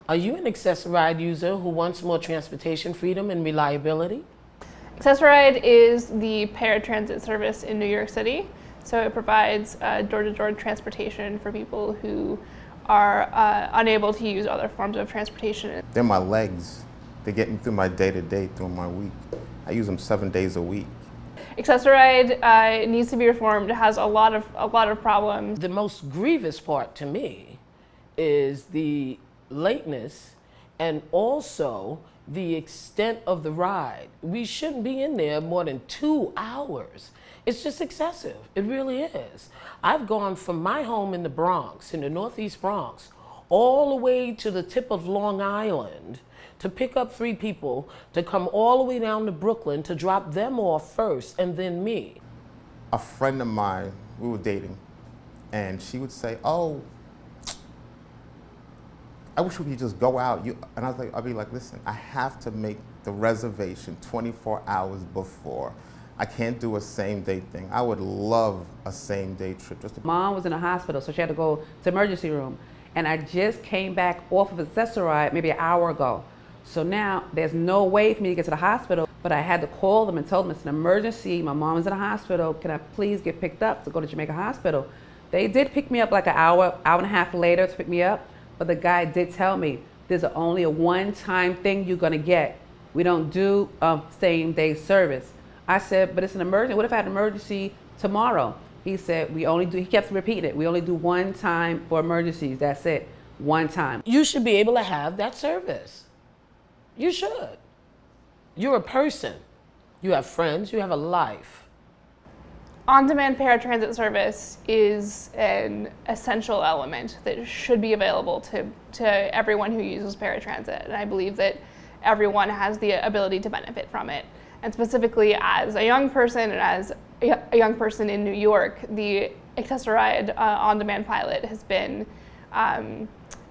Are you an AARRG user who wants more transportation freedom and reliability? AARRG is the paratransit service in New York City. So it provides door-to-door transportation for people who are unable to use other forms of transportation. They're my legs. They get me through my day-to-day, through my week. I use them 7 days a week. AARRG needs to be reformed. It has a lot of problems. The most grievous part to me is the lateness and also the extent of the ride. We shouldn't be in there more than 2 hours. It's just excessive. It really is. I've gone from my home in the Bronx, in the Northeast Bronx, all the way to the tip of Long Island to pick up 3 people, to come all the way down to Brooklyn to drop them off first and then me. A friend of mine, we were dating, and she would say, "Oh, I wish we could just go out." And I'd be like, listen, I have to make the reservation 24 hours before. I can't do a same-day thing. I would love a same-day trip. Mom was in a hospital, so she had to go to emergency room. And I just came back off of AARRG maybe an hour ago. So now there's no way for me to get to the hospital, but I had to call them and tell them it's an emergency. My mom is in a hospital. Can I please get picked up to go to Jamaica Hospital? They did pick me up like an hour and a half later to pick me up. But the guy did tell me, there's only a one-time thing you're gonna get. We don't do same-day service. I said, but it's an emergency. What if I had an emergency tomorrow? He said, he kept repeating it. We only do one time for emergencies, that's it, one time. You should be able to have that service. You should. You're a person. You have friends, you have a life. On-demand paratransit service is an essential element that should be available to everyone who uses paratransit, and I believe that everyone has the ability to benefit from it. And specifically as a young person and as a young person in New York, the AARRG on-demand pilot has been,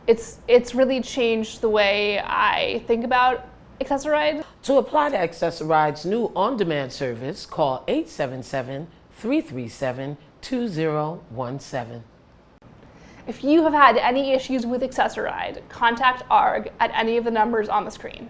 it's really changed the way I think about AARRG. To apply to AARRG's new on-demand service, call 877-337-2017. If you have had any issues with AARRG, contact AARRG at any of the numbers on the screen.